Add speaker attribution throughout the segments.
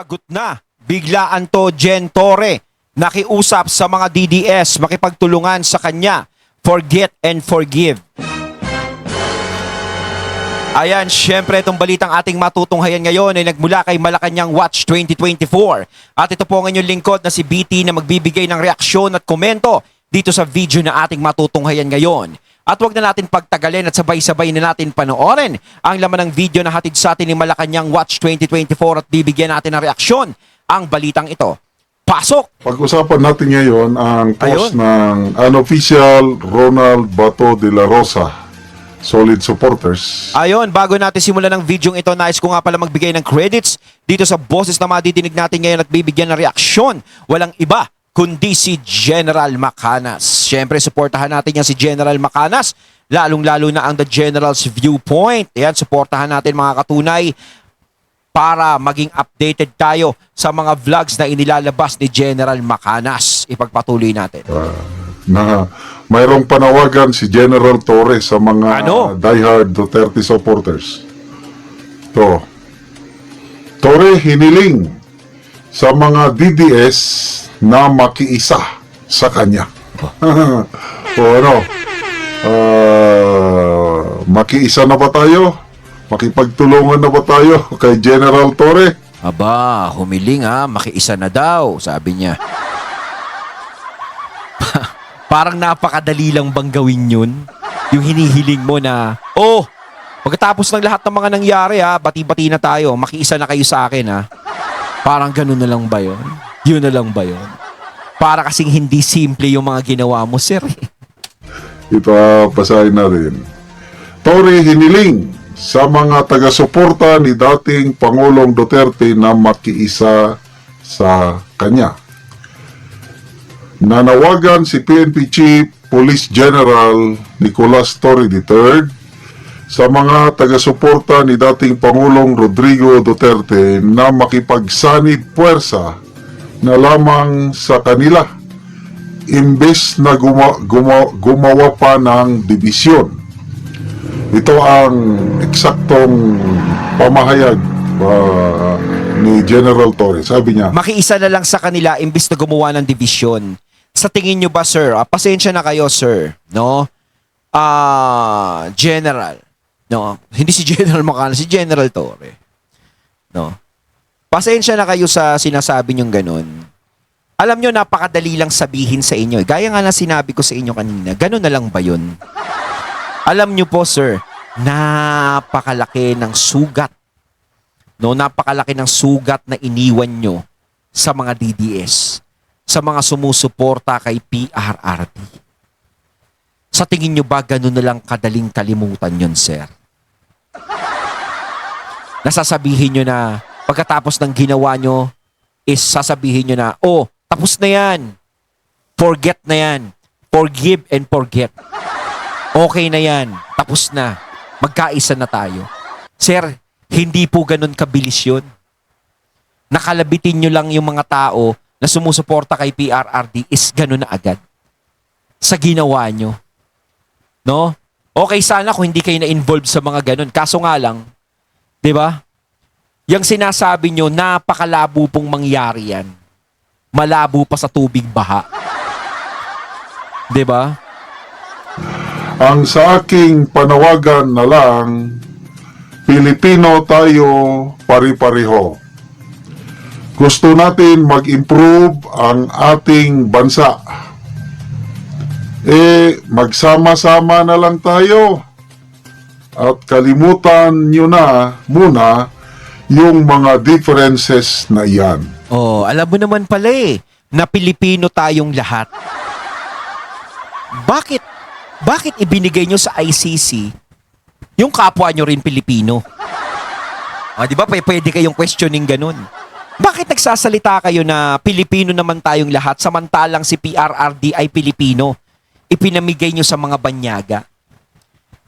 Speaker 1: Lagot na. Biglaan to Jen Torre. Nakiusap sa mga DDS makipagtulungan sa kanya. Forget and forgive. Ayan, syempre itong balitang ating matutunghayan ngayon ay nagmula kay Malacanang Watch 2024. At ito po ang inyong lingkod na si BT na magbibigay ng reaksyon at komento dito sa video na ating matutunghayan ngayon. At huwag na natin pagtagalin at sabay-sabay na natin panoorin ang laman ng video na hatid sa atin ni Malacanang Watch 2024 at bibigyan natin ng reaksyon ang balitang ito. Pasok!
Speaker 2: Pag-usapan natin ngayon ang post ng unofficial Ronald Bato de la Rosa, solid supporters.
Speaker 1: Ayon, bago natin simulan ng video ito, nais ko nga pala magbigay ng credits dito sa boses na madidinig natin ngayon at bibigyan ng reaksyon. Walang iba kundi si General Macanas. Siyempre, supportahan natin yan si General Macanas, lalong-lalo na ang The General's Viewpoint. Ayan, supportahan natin mga katunay para maging updated tayo sa mga vlogs na inilalabas ni General Macanas. Ipagpatuloy natin.
Speaker 2: Na mayroong panawagan si General Torre sa mga diehard Duterte supporters. Torre hiniling sa mga DDS na makiisa sa kanya. Makiisa na ba tayo? Makipagtulungan na ba tayo kay General Torre?
Speaker 1: Aba, humiling makiisa na daw, sabi niya. Parang napakadali lang bang gawin yun? Yung hinihiling mo na, pagkatapos ng lahat ng mga nangyari bati-bati na tayo, makiisa na kayo sa akin Parang ganun na lang ba yun? Yun na lang ba yun? Para kasing hindi simple yung mga ginawa mo, sir.
Speaker 2: Ito, basahin natin. Torre hiniling sa mga taga-suporta ni dating Pangulong Duterte na makiisa sa kanya. Nanawagan si PNP Chief Police General Nicolas Torre III sa mga taga-suporta ni dating Pangulong Rodrigo Duterte na makipagsanib puwersa na lamang sa kanila imbes na gumawa pa ng dibisyon. Ito ang eksaktong pamahayag ni General Torre. Sabi niya,
Speaker 1: makiisa na lang sa kanila imbis na gumawa ng division. Sa tingin nyo ba, sir? Pasensya na kayo, sir. No? General. No? Hindi si General Macanas, si General Torre. No? Pasensya na kayo sa sinasabi nyong ganun. Alam nyo, napakadali lang sabihin sa inyo. Gaya nga na sinabi ko sa inyo kanina, ganun na lang ba yun? Alam nyo po, sir, napakalaki ng sugat. No, napakalaki ng sugat na iniwan nyo sa mga DDS, sa mga sumusuporta kay PRRD. Sa tingin nyo ba ganun na lang kadaling kalimutan yun, sir? Nasasabihin nyo na pagkatapos ng ginawa nyo is sasabihin nyo na, tapos na yan. Forget na yan. Forgive and forget. Okay na yan. Tapos na. Magkaisa na tayo. Sir, hindi po ganun kabilis yun. Nakalabitin nyo lang yung mga tao na sumusuporta kay PRRD is ganun na agad. Sa ginawa nyo. No? Okay sana kung hindi kayo na-involved sa mga ganun. Kaso nga lang, di ba? Yung sinasabi nyo, napakalabo pong mangyari yan. Malabo pa sa tubig baha. Di ba?
Speaker 2: ang sa aking panawagan na lang, Pilipino tayo pari-pareho. Gusto natin mag-improve ang ating bansa. Magsama-sama na lang tayo. At kalimutan nyo na muna yung mga differences na iyan.
Speaker 1: Alam mo naman pala na Pilipino tayong lahat. Bakit ibinigay nyo sa ICC yung kapwa nyo rin Pilipino? Di ba pwede kayong questioning ganun? Bakit nagsasalita kayo na Pilipino naman tayong lahat samantalang si PRRD ay Pilipino? Ipinamigay nyo sa mga banyaga.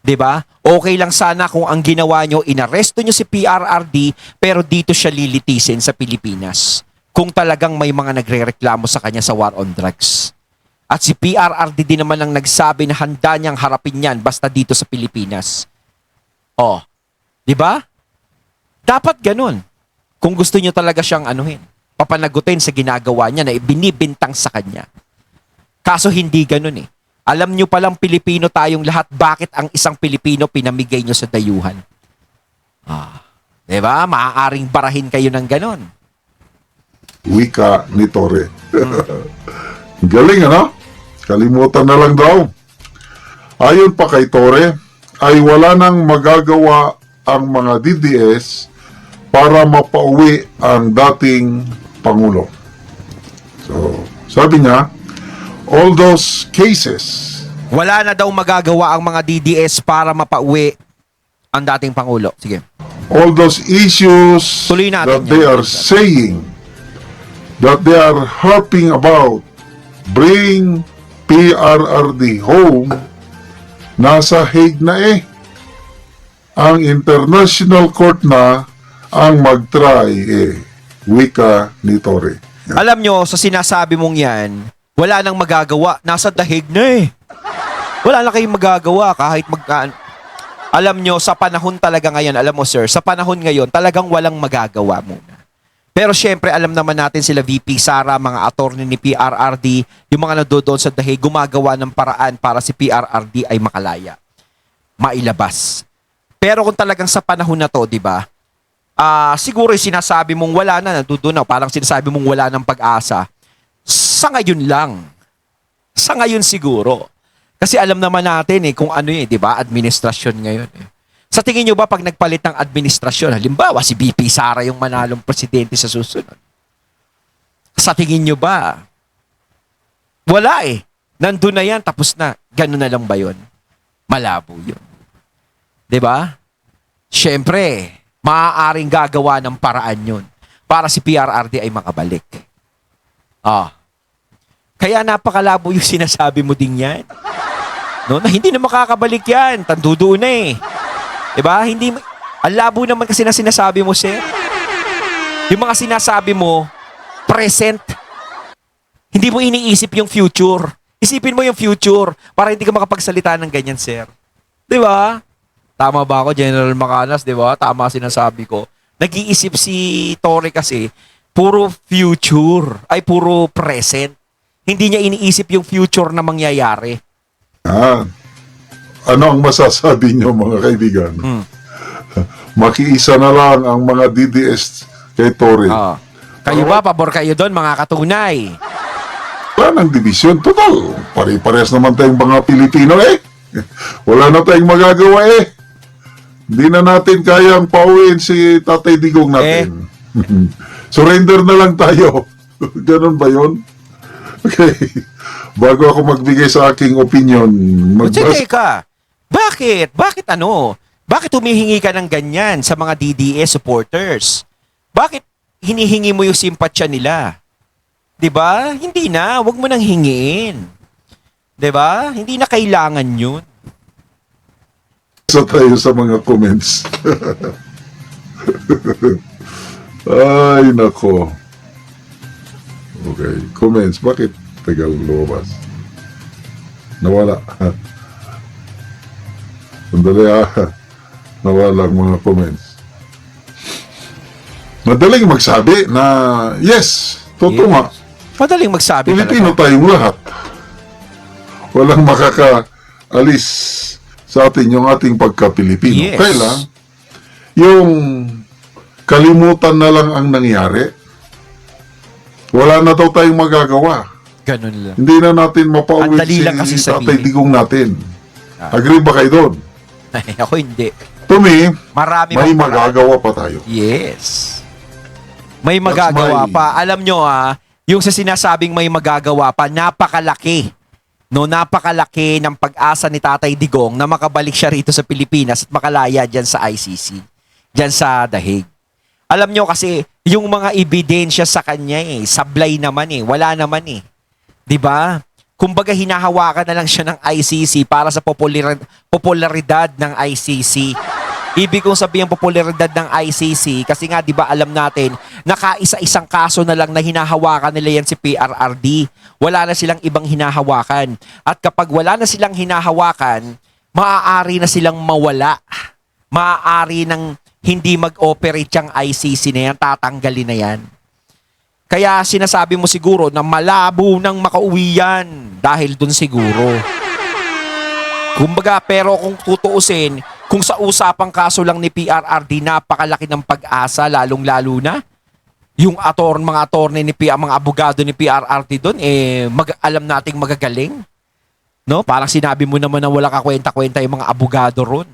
Speaker 1: 'Di ba? Okay lang sana kung ang ginawa nyo, inaresto nyo si PRRD pero dito siya lilitisin sa Pilipinas. Kung talagang may mga nagrereklamo sa kanya sa war on drugs. At si PRRD din naman ang nagsabi na handa niyang harapin yan basta dito sa Pilipinas. 'Di ba? Dapat ganun. kung gusto nyo talaga siyang anuhin, papanagutin sa ginagawa niya na ibinibintang sa kanya. Kaso hindi ganun eh. Alam nyo palang Pilipino tayong lahat, bakit ang isang Pilipino pinamigay nyo sa dayuhan? Diba? Maaaring barahin kayo ng ganun.
Speaker 2: Wika ni Tore. Galing, ano? Kalimutan na lang daw. Ayon pa kay Tore, ay wala nang magagawa ang mga DDS para mapauwi ang dating Pangulo. So, sabi niya, all those cases,
Speaker 1: Wala na daw magagawa ang mga DDS para mapauwi ang dating Pangulo. Sige.
Speaker 2: all those issues
Speaker 1: Tuloy natin
Speaker 2: that
Speaker 1: yan.
Speaker 2: they are saying, that they are harping about, bring PRRD home, nasa Hague na eh. Ang International Court na ang mag-try eh. Wika ni Tore.
Speaker 1: Alam nyo, sa sinasabi mong yan, wala nang magagawa. Nasa dahig na eh. Wala na kayong magagawa kahit Alam nyo, sa panahon talaga ngayon, alam mo sir, sa panahon ngayon, talagang walang magagawa muna. Pero syempre, alam naman natin sila VP Sara, mga attorney ni PRRD, yung mga nandoon sa dahig, gumagawa ng paraan para si PRRD ay makalaya. Mailabas. Pero kung talagang sa panahon na to, di ba, siguro yung sinasabi mong wala na, nandoon, parang sinasabi mong wala ng pag-asa, sa ngayon lang. Sa ngayon siguro. Kasi alam naman natin kung ano di ba, administrasyon ngayon Sa tingin nyo ba pag nagpalit ng administrasyon, halimbawa si VP Sara yung manalong presidente sa susunod? Sa tingin nyo ba? Wala Nandun na yan, tapos na. Ganun na lang ba yun? Malabo yun. 'Di ba? Siyempre, maaaring gagawa ng paraan yun para si PRRD ay makabalik. Kaya napakalabo yung sinasabi mo din yan. No, na hindi na makakabalik yan. Tandudo na Diba? Hindi, ang labo naman kasi na sinasabi mo, sir. Yung mga sinasabi mo, present. Hindi mo iniisip yung future. Isipin mo yung future para hindi ka makapagsalita ng ganyan, sir. Diba? Tama ba ako, General Macanas? Diba? Tama sinasabi ko. Nag-iisip si Tore kasi, puro future. Ay, puro present. Hindi niya iniisip yung future na mangyayari.
Speaker 2: Ano ang masasabi niyo mga kaibigan? Makiisa na lang ang mga DDS kay Tore.
Speaker 1: Kayo ba, pabor kayo doon, mga katunay?
Speaker 2: Wala nang division. Total, pare-pares naman tayong mga Pilipino Wala na tayong magagawa Hindi na natin kayang pauwiin si Tatay Digong natin. Surrender na lang tayo. Ganun ba yun? Okay. Bago ako magbigay sa aking opinion,
Speaker 1: Teka, bakit? Bakit ano? Bakit humihingi ka ng ganyan sa mga DDS supporters? Bakit hinihingi mo yung simpatsya nila? 'Di ba? Hindi na, wag mo nang hingiin. 'Di ba? Hindi na kailangan 'yun.
Speaker 2: sa tayo sa mga comments. Ay, nako. Okay, comments. Bakit tagal lumabas? Nawala. Sandali Nawala ang mga comments. Madaling magsabi na yes, totoo nga.
Speaker 1: Madaling magsabi
Speaker 2: Pilipino
Speaker 1: talaga.
Speaker 2: tayong lahat. Walang makakaalis sa atin yung ating pagka-Pilipino.
Speaker 1: Yes.
Speaker 2: Kailan, yung kalimutan na lang ang nangyari, wala na daw tayong magagawa.
Speaker 1: Ganun lang.
Speaker 2: Hindi na natin mapauwi
Speaker 1: Ang dali lang kasi
Speaker 2: si Tatay
Speaker 1: sabihin.
Speaker 2: Digong natin. Agree ba kayo doon?
Speaker 1: Ay, ako hindi.
Speaker 2: To me,
Speaker 1: Marami
Speaker 2: may
Speaker 1: pang paraan.
Speaker 2: magagawa pa tayo.
Speaker 1: Yes. May magagawa
Speaker 2: my-
Speaker 1: pa. Alam nyo yung sa sinasabing may magagawa pa, napakalaki. No, napakalaki ng pag-asa ni Tatay Digong na makabalik siya rito sa Pilipinas at makalaya dyan sa ICC. Dyan sa Dahig. Alam nyo kasi, yung mga ebidensya sa kanya sablay naman wala naman 'Di ba? Kumbaga hinahawakan na lang siya ng ICC para sa popularidad ng ICC. Ibig kong sabihin popularidad ng ICC kasi nga 'di ba alam natin nakaisa-isang kaso na lang na hinahawakan nila yan si PRRD. Wala na silang ibang hinahawakan. At kapag wala na silang hinahawakan, maaari na silang mawala. Maaari ng hindi mag-operate yung ICC na yan, tatanggalin na yan. Kaya sinasabi mo siguro na malabo nang makauwi yan dahil dun siguro. Kumbaga, pero kung tutuusin, kung sa usapang kaso lang ni PRRD, napakalaki ng pag-asa, lalong-lalo na yung mga attorney ni mga abogado ni PRRD doon, alam nating magagaling. No? Parang sinabi mo naman na wala kakwenta-kwenta yung mga abogado ron.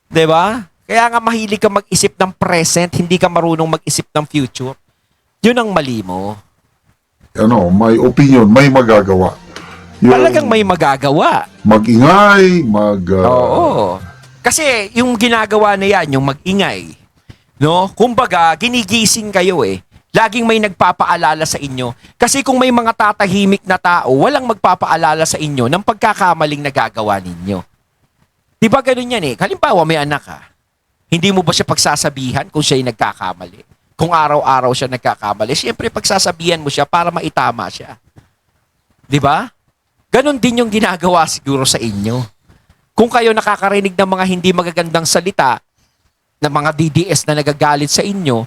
Speaker 1: 'Di ba? Kaya nga mahilig ka mag-isip ng present, hindi ka marunong mag-isip ng future. Yun ang mali mo.
Speaker 2: May opinion, may magagawa.
Speaker 1: Talagang may magagawa.
Speaker 2: Mag-ingay,
Speaker 1: Oo. Kasi yung ginagawa na yan, yung mag-ingay, no? Kumbaga, ginigising kayo eh. Laging may nagpapaalala sa inyo. Kasi kung may mga tatahimik na tao, walang magpapaalala sa inyo ng pagkakamaling nagagawa ninyo. Di ba ganun yan eh? Halimbawa, may anak ka. Hindi mo ba siya pagsasabihan kung siya ay nagkakamali? Kung araw-araw siya nagkakamali, siyempre pagsasabihan mo siya para maitama siya. Di ba? Ganon din yung ginagawa siguro sa inyo. Kung kayo nakakarinig ng mga hindi magagandang salita, ng mga DDS na nagagalit sa inyo,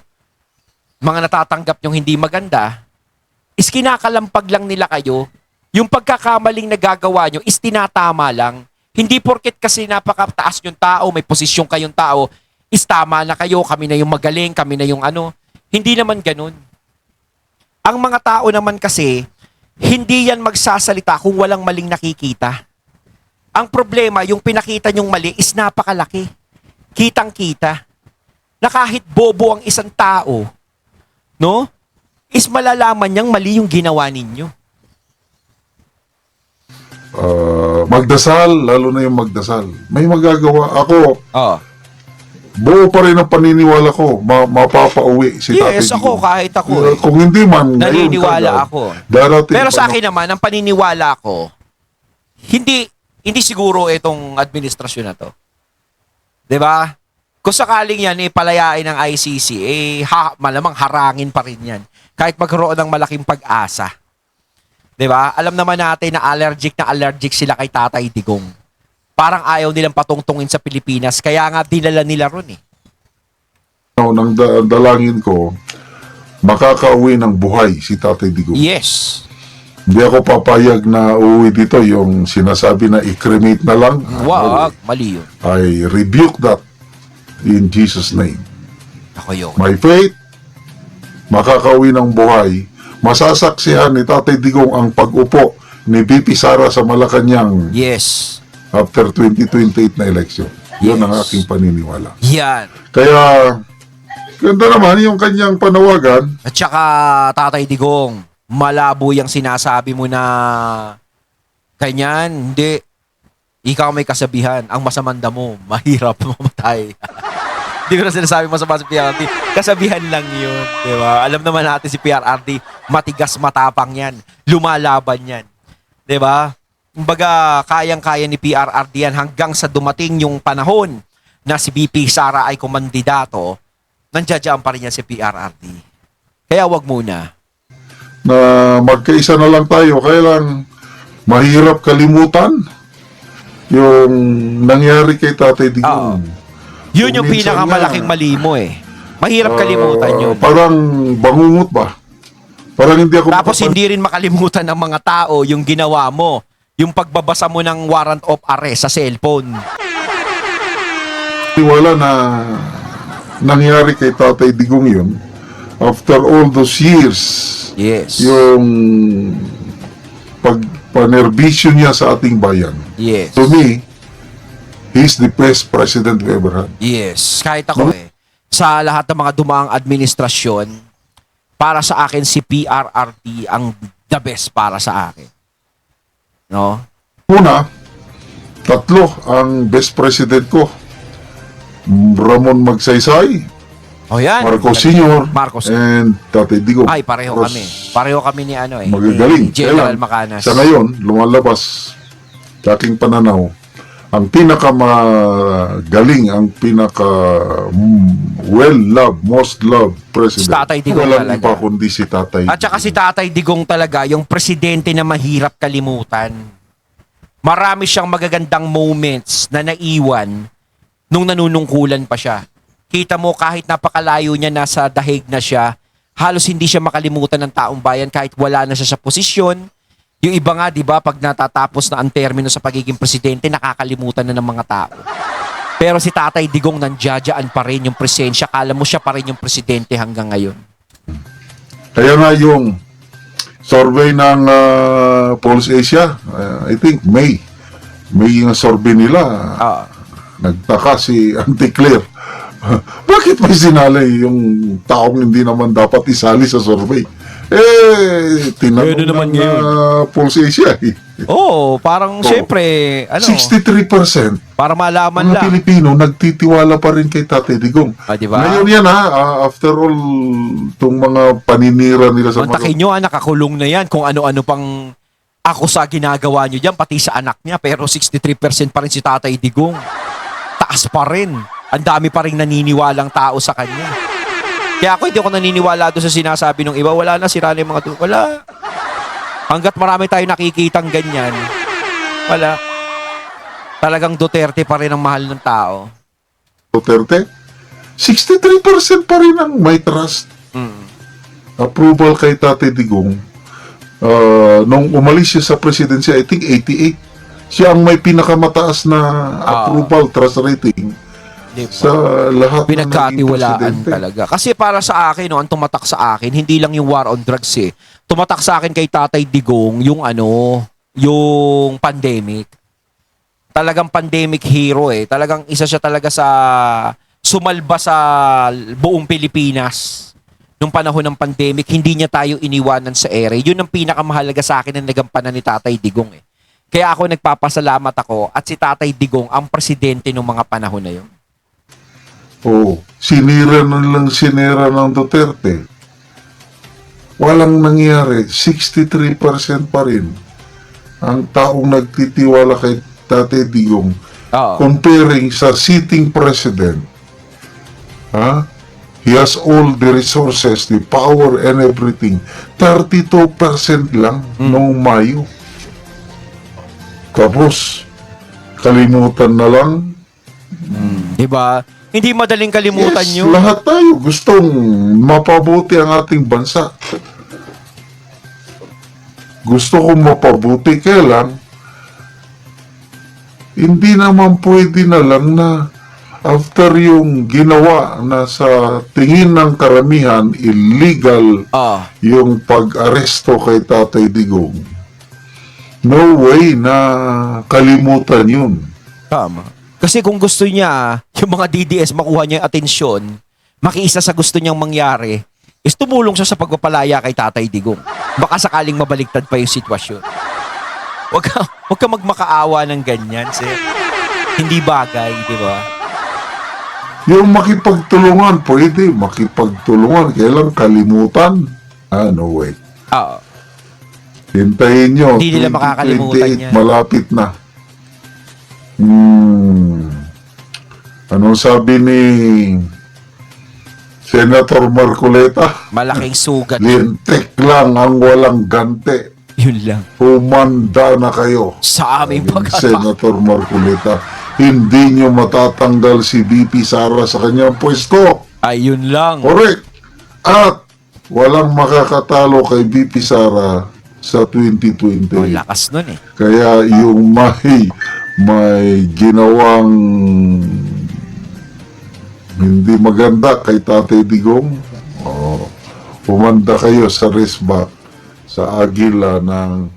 Speaker 1: mga natatanggap yung hindi maganda, is kinakalampag lang nila kayo, yung pagkakamaling nagagawa nyo is tinatama lang. Hindi porket kasi napakataas yung tao, may posisyon kayong tao, is tama na kayo, kami na yung magaling, kami na yung ano. Hindi naman ganun. Ang mga tao naman kasi, hindi yan magsasalita kung walang maling nakikita. Ang problema, yung pinakita nyong mali is napakalaki. Kitang-kita. Na kahit bobo ang isang tao, no? Is malalaman niyang mali yung ginawa ninyo.
Speaker 2: magdasal, lalo na yung magdasal. May magagawa. Ako,
Speaker 1: Oh.
Speaker 2: buo pa rin ang paniniwala ko. Mapapauwi si Tatay
Speaker 1: Yes, ako,
Speaker 2: Digong.
Speaker 1: kahit ako eh.
Speaker 2: Kung hindi man, ngayon
Speaker 1: Naniniwala
Speaker 2: kagad,
Speaker 1: ako.
Speaker 2: darating
Speaker 1: Pero sa
Speaker 2: pa
Speaker 1: akin naman, ang paniniwala ko, hindi siguro itong administrasyon na to. 'Di ba? Kung sakaling yan palayain ng ICC, malamang harangin pa rin yan. Kahit magkaroon ng malaking pag-asa. 'Di ba? Alam naman natin na allergic sila kay Tatay Digong. Parang ayaw nilang patungtungin sa Pilipinas, kaya nga dinala nila ron eh.
Speaker 2: nang dalangin ko, makakauwi ng buhay si Tatay Digong.
Speaker 1: Yes.
Speaker 2: Hindi ako papayag na uuwi dito yung sinasabi na i-cremate na lang.
Speaker 1: Wag, mali yun.
Speaker 2: I rebuke that in Jesus' name.
Speaker 1: Ako yun.
Speaker 2: My faith, makakauwi ng buhay. Masasaksihan ni Tatay Digong ang pag-upo ni VP Sara sa Malacanang
Speaker 1: Yes.
Speaker 2: after 2028 na election. Yun ang
Speaker 1: Yes.
Speaker 2: aking paniniwala.
Speaker 1: Yan.
Speaker 2: Kaya, ganda naman yung kanyang panawagan.
Speaker 1: At saka, Tatay Digong, malabo yung sinasabi mo na ganyan, hindi. Ikaw may kasabihan, ang masamanda mo, mahirap mamatay. Hindi ko na sinasabi masama si PRRD. Kasabihan lang yun, di ba? Alam naman natin si PRRD, matigas matapang yan. Lumalaban yan. Di ba? Kumbaga, kayang-kaya ni PRRD yan hanggang sa dumating yung panahon na si BP Sara ay kumandidato, nandiyan pa rin yan si PRRD. Kaya wag muna.
Speaker 2: Na magkaisa na lang tayo. Kaya lang, mahirap kalimutan yung nangyari kay Tatay Digong.
Speaker 1: Yun yung
Speaker 2: Minsan
Speaker 1: pinakamalaking
Speaker 2: nga,
Speaker 1: mali mo eh. Mahirap kalimutan yun.
Speaker 2: Parang bangungot ba? Parang hindi ako
Speaker 1: Tapos hindi rin makalimutan ng mga tao yung ginawa mo. Yung pagbabasa mo ng warrant of arrest sa cellphone.
Speaker 2: wala na nangyari kay Tatay Digong yun. After all those years,
Speaker 1: Yes.
Speaker 2: yung pagpanerbisyo niya sa ating bayan.
Speaker 1: Yes.
Speaker 2: To me, he's the best president we ever had.
Speaker 1: Yes. Kahit ako sa lahat ng mga dumaang administrasyon, para sa akin si PRRT ang the best para sa akin. No?
Speaker 2: Una, tatlo ang best president ko. Ramon Magsaysay,
Speaker 1: O yan.
Speaker 2: Marcos Sr.,
Speaker 1: Marcos.
Speaker 2: and Tatay Digong.
Speaker 1: Ay, pareho
Speaker 2: Tapos,
Speaker 1: kami. Pareho kami ni ano eh.
Speaker 2: Magagaling.
Speaker 1: Ni General
Speaker 2: Kailan,
Speaker 1: Macanas.
Speaker 2: sa ngayon, lumalabas sa aking pananaw, ang pinakamagaling, ang well-loved, most loved president.
Speaker 1: Si Tatay Digong
Speaker 2: Walang
Speaker 1: talaga.
Speaker 2: iba kundi si Tatay.
Speaker 1: At saka si Tatay Digong talaga, yung presidente na mahirap kalimutan. Marami siyang magagandang moments na naiwan nung nanunungkulan pa siya. Kita mo kahit napakalayo niya, nasa dahig na siya, halos hindi siya makalimutan ng taong bayan kahit wala na siya sa posisyon. Yung iba nga, di ba, pag natatapos na ang termino sa pagiging presidente, nakakalimutan na ng mga tao. Pero si Tatay Digong nandiyadyaan pa rin yung presensya. Kala mo siya pa rin yung presidente hanggang ngayon.
Speaker 2: Kaya nga yung survey ng Pulse Asia, I think May yung survey nila.
Speaker 1: Ah.
Speaker 2: Nagtaka si Auntie Claire. Bakit may sinali yung taong hindi naman dapat isali sa survey? Tinanong
Speaker 1: Pwede naman
Speaker 2: ng
Speaker 1: ngayon.
Speaker 2: Pulse Asia.
Speaker 1: Oo, parang syempre,
Speaker 2: 63%
Speaker 1: para malaman
Speaker 2: mga
Speaker 1: lang.
Speaker 2: Pilipino nagtitiwala pa rin kay Tatay Digong.
Speaker 1: Ah, di ba?
Speaker 2: Ngayon yan after all, itong mga paninira nila sa
Speaker 1: Mantakin nyo, nakakulong na yan kung ano-ano pang ako sa ginagawa nyo dyan, pati sa anak niya. Pero 63% pa rin si Tatay Digong. Taas pa rin. Ang dami pa rin naniniwalang tao sa kanya. Kaya ako hindi ako naniniwala doon sa sinasabi ng iba. Wala na, sira na yung mga to. Wala. Hanggat marami tayo nakikitang ganyan, wala. Talagang Duterte pa rin ang mahal ng tao.
Speaker 2: Duterte, 63% pa rin ang may trust. Approval kay Tatay Digong. Nung umalis siya sa presidency, I think 88. Siya ang may pinakamataas na approval trust rating
Speaker 1: Diba?
Speaker 2: sa lahat ng naging
Speaker 1: Pinagkatiwalaan
Speaker 2: presidente.
Speaker 1: talaga. Kasi para sa akin, no, ang tumatak sa akin, hindi lang yung war on drugs eh. Tumatak sa akin kay Tatay Digong yung yung pandemic. Talagang pandemic hero eh. Talagang isa siya talaga sa sumalba sa buong Pilipinas. Nung panahon ng pandemic, hindi niya tayo iniwanan sa ere. Yun ang pinakamahalaga sa akin na nagampanan ni Tatay Digong eh. Kaya ako nagpapasalamat ako at si Tatay Digong ang presidente ng mga panahon na yun.
Speaker 2: Sinira ng Duterte. Walang nangyari. 63% pa rin ang taong nagtitiwala kay Tatay Digong.
Speaker 1: Oo.
Speaker 2: Comparing sa sitting president. He has all the resources, the power and everything. 32% lang noong Mayo. Tapos, kalimutan na lang.
Speaker 1: Diba? Hindi madaling kalimutan yun.
Speaker 2: Lahat tayo gustong mapabuti ang ating bansa. Gusto kong mapabuti, kaya lang, hindi naman pwede na lang na after yung ginawa na sa tingin ng karamihan, illegal yung pag-aresto kay Tatay Digong. No way na kalimutan yun.
Speaker 1: Tama. Kasi kung gusto niya, yung mga DDS makuha niya yung atensyon, makiisa sa gusto niyang mangyari, is tumulong siya sa pagpapalaya kay Tatay Digong. Baka sakaling mabaliktad pa yung sitwasyon. Huwag ka magmakaawa ng ganyan, sir. Hindi bagay, di ba?
Speaker 2: Yung makipagtulungan, pwede. Makipagtulungan, kailang kalimutan. No way.
Speaker 1: Oo.
Speaker 2: Hintayin nyo.
Speaker 1: Hindi nila makakalimutan
Speaker 2: 2028,
Speaker 1: yan.
Speaker 2: malapit na. Anong sabi ni Senator Marcoleta?
Speaker 1: Malaking sugat.
Speaker 2: Lintik lang ang walang gante.
Speaker 1: Yun lang.
Speaker 2: Humanda na kayo.
Speaker 1: Sa aming
Speaker 2: Sabi ni
Speaker 1: pagkakataon.
Speaker 2: Senator Marcoleta, hindi nyo matatanggal si BP Sara sa kanyang pwesto.
Speaker 1: Ayun lang.
Speaker 2: Correct. At walang makakatalo kay BP Sara sa 2020.
Speaker 1: Oh, lakas nun eh.
Speaker 2: Kaya yung may ginawang hindi maganda kay Tatay Digong, pumanda kayo sa raceback sa agila ng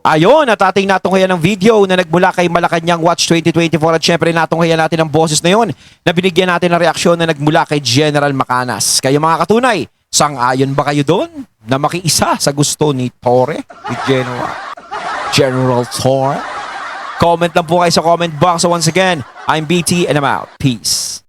Speaker 1: Ayun, at ating natunghayan ng video na nagmula kay Malacanang Watch 2024 at syempre natunghayan natin ang boses na yun na binigyan natin ng reaksyon na nagmula kay General Macanas. Kayo mga katunay, sang-ayon ba kayo doon na makiisa sa gusto ni Torre, ni General Torre? Comment lang po kayo sa comment box. So once again, I'm BT and I'm out. Peace.